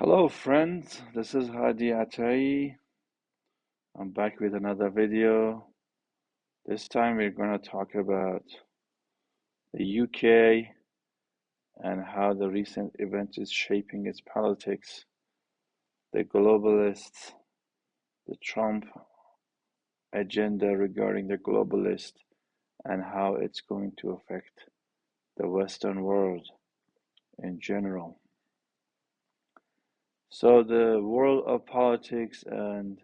Hello friends, this is Hadi Atai. I'm back with another video. This time we're going to talk about the UK and how the recent event is shaping its politics, the globalists, the Trump agenda regarding the globalist, and how it's going to affect the Western world in general. So the world of politics and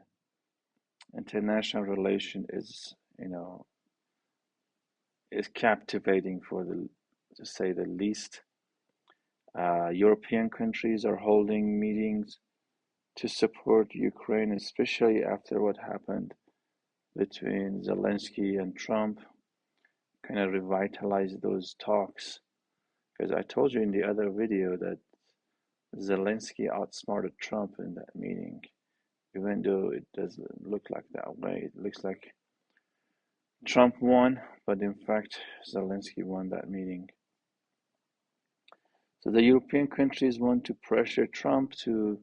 international relation is, is captivating to say the least. European countries are holding meetings to support Ukraine, especially after what happened between Zelensky and Trump, kind of revitalize those talks. Because I told you in the other video that Zelensky outsmarted Trump in that meeting, even though it doesn't look like that way. It looks like Trump won, but in fact, Zelensky won that meeting. So the European countries want to pressure Trump to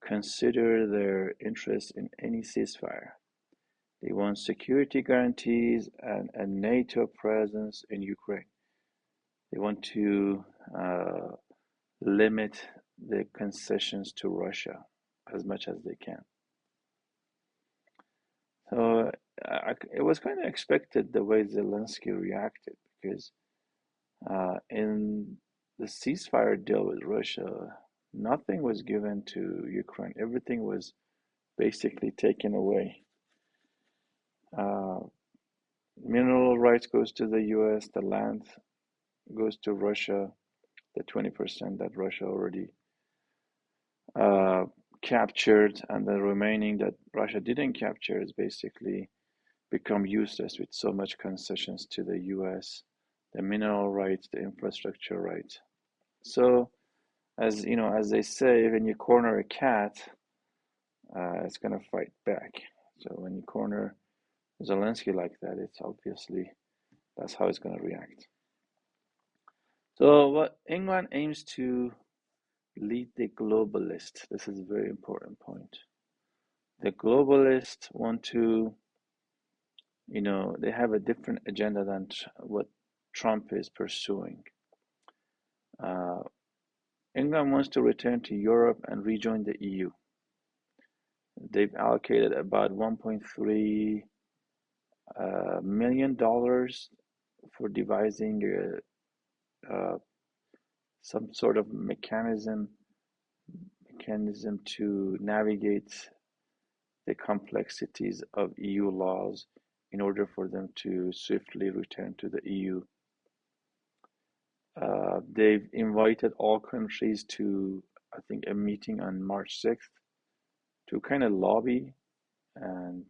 consider their interest in any ceasefire. They want security guarantees and a NATO presence in Ukraine. They want to limit the concessions to Russia as much as they can. So it was kind of expected the way Zelensky reacted, because in the ceasefire deal with Russia, nothing was given to Ukraine. Everything was basically taken away. Mineral rights goes to the U.S., the land goes to Russia, the 20% that Russia already captured, and the remaining that Russia didn't capture is basically become useless with so much concessions to the U.S., the mineral rights, the infrastructure rights. So, as you know, as they say, when you corner a cat, it's gonna fight back. So when you corner Zelensky like that, it's obviously that's how it's gonna react. So what England aims to lead the globalist. This is a very important point. The globalists want to, they have a different agenda than what Trump is pursuing. England wants to return to Europe and rejoin the EU. They've allocated about $1.3 million for devising some sort of mechanism to navigate the complexities of EU laws in order for them to swiftly return to the EU. They've invited all countries to, I think, a meeting on March 6th to kind of lobby and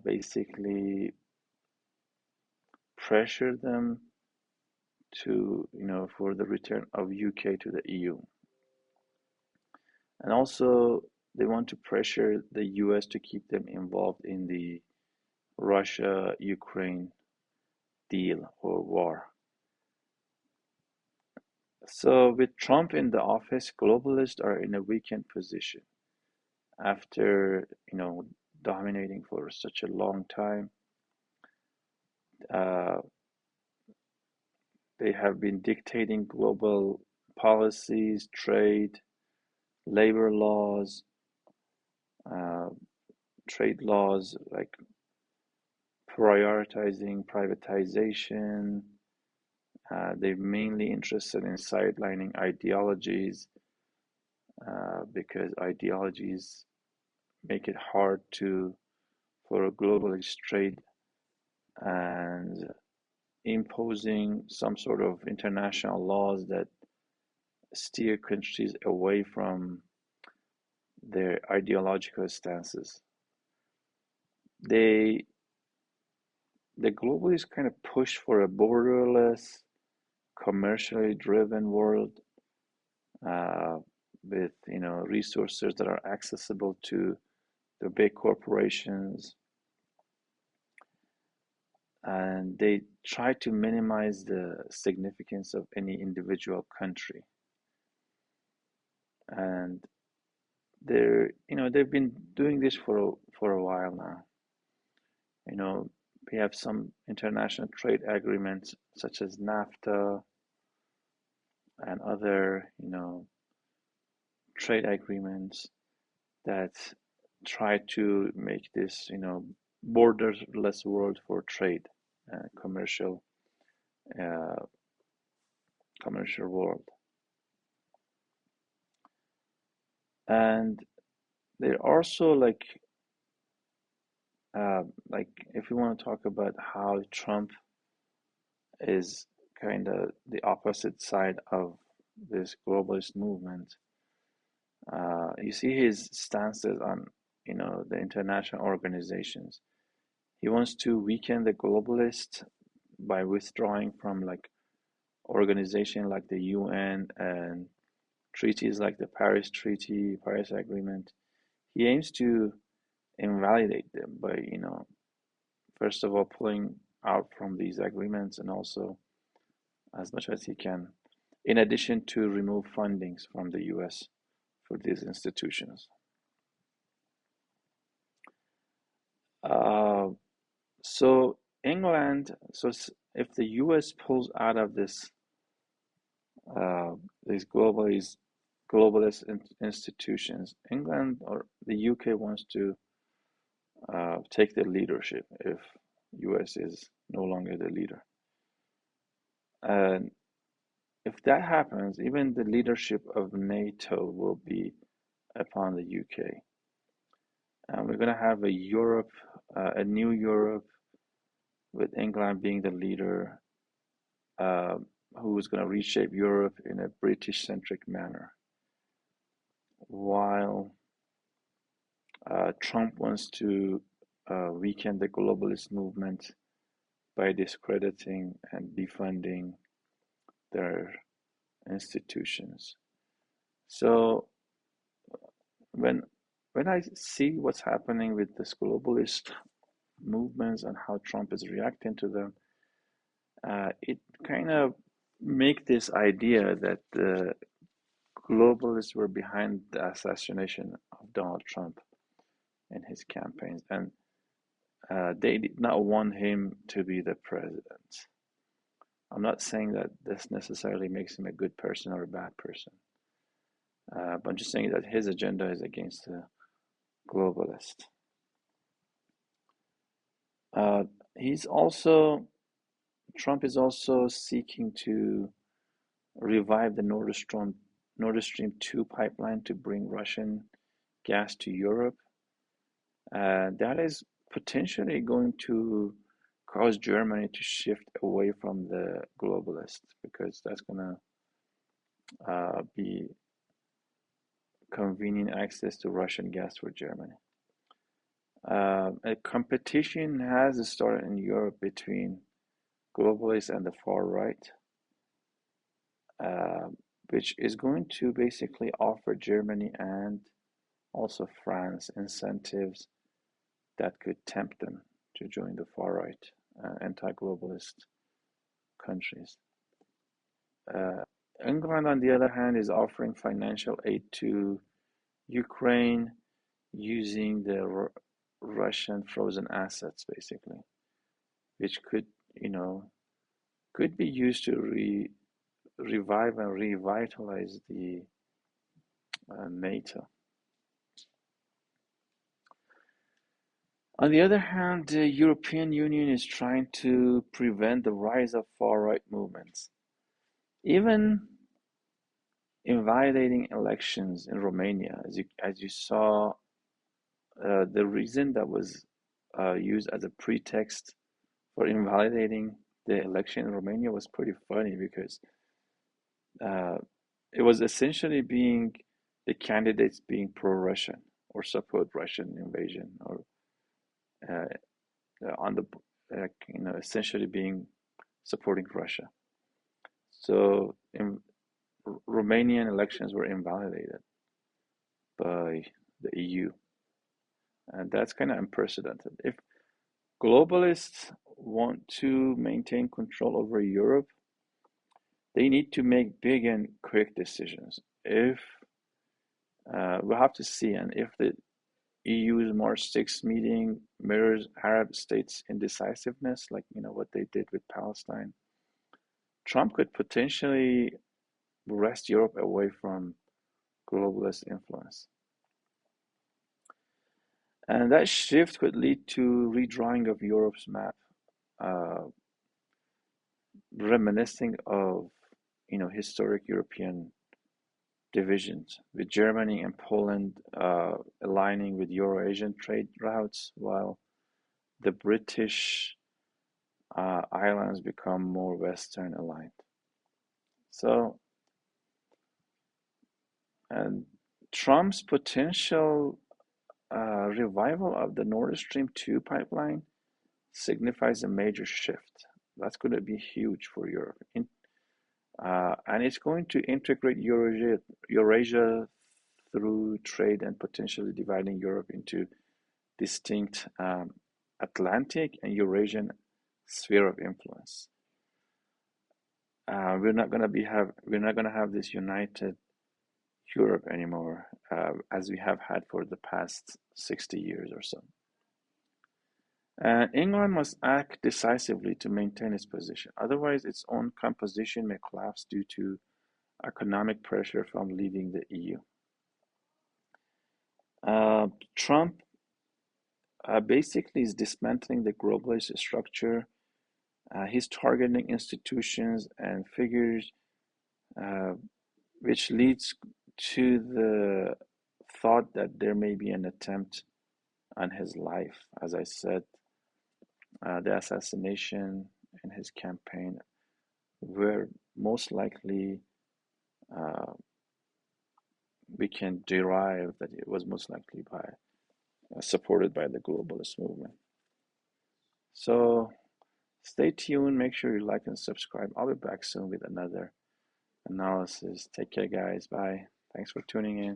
basically pressure them to, for the return of UK to the EU. And also, they want to pressure the US to keep them involved in the Russia-Ukraine deal or war. So with Trump in the office, globalists are in a weakened position after, dominating for such a long time. They have been dictating global policies, trade, labor laws, trade laws like prioritizing privatization. They're mainly interested in sidelining ideologies because ideologies make it hard for a globalist trade, and imposing some sort of international laws that steer countries away from their ideological stances. The globalists kind of push for a borderless, commercially driven world with resources that are accessible to the big corporations, and they try to minimize the significance of any individual country. and they've been doing this for a while now. You know, we have some international trade agreements such as NAFTA and other, trade agreements that try to make this, borderless world for trade, commercial, uh, commercial world. And they're also like if you want to talk about how Trump is kind of the opposite side of this globalist movement. You see his stances on, the international organizations. He wants to weaken the globalists by withdrawing from like organization like the UN and treaties like the Paris Treaty, Paris Agreement. He aims to invalidate them by, first of all, pulling out from these agreements and also as much as he can, in addition to remove fundings from the US for these institutions. Uh, so England, so if the US pulls out of uh, these globalist institutions, England or the UK wants to take the leadership if US is no longer the leader. And if that happens, even the leadership of NATO will be upon the UK. And we're going to have a new Europe, with England being the leader, uh, who is going to reshape Europe in a British-centric manner. While Trump wants to weaken the globalist movement by discrediting and defunding their institutions. So when when I see what's happening with this globalist movements and how Trump is reacting to them, it kind of make this idea that the globalists were behind the assassination of Donald Trump in his campaigns, and they did not want him to be the president. I'm not saying that this necessarily makes him a good person or a bad person, but I'm just saying that his agenda is against the globalist. Uh, he's also Trump is also seeking to revive the Nord Stream 2 pipeline to bring Russian gas to Europe. That is potentially going to cause Germany to shift away from the globalists, because that's going to be convenient access to Russian gas for Germany. A competition has started in Europe between globalists and the far right, uh, which is going to basically offer Germany and also France incentives that could tempt them to join the far right, anti-globalist countries. Uh, England, on the other hand, is offering financial aid to Ukraine using the Russian frozen assets, basically, which you know, could be used to revive and revitalize the NATO. On the other hand, the European Union is trying to prevent the rise of far-right movements, even invalidating elections in Romania. As you saw, the reason that was used as a pretext for invalidating the election in Romania was pretty funny, because uh, it was essentially the candidates being pro-Russian or support Russian invasion, or uh, on the essentially being supporting Russia. So Romanian elections were invalidated by the EU, and that's kind of unprecedented. If globalists want to maintain control over Europe, they need to make big and quick decisions. If We'll have to see, and if the EU's March 6th meeting mirrors Arab states' indecisiveness, like what they did with Palestine, Trump could potentially wrest Europe away from globalist influence. And that shift could lead to redrawing of Europe's map, uh, reminiscing of historic European divisions, with Germany and Poland aligning with Euro-Asian trade routes, while the British islands become more Western aligned. So, and Trump's potential revival of the Nord Stream 2 pipeline signifies a major shift. That's going to be huge for Europe. And it's going to integrate Eurasia through trade and potentially dividing Europe into distinct Atlantic and Eurasian sphere of influence. We're not going to have this united Europe anymore, as we have had for the past 60 years or so. England must act decisively to maintain its position. Otherwise, its own composition may collapse due to economic pressure from leaving the EU. Trump basically is dismantling the globalist structure. He's targeting institutions and figures, which leads to the thought that there may be an attempt on his life. As I said, the assassination and his campaign were most likely, we can derive that it was most likely supported by the globalist movement. So stay tuned. Make sure you like and subscribe. I'll be back soon with another analysis. Take care, guys. Bye. Thanks for tuning in.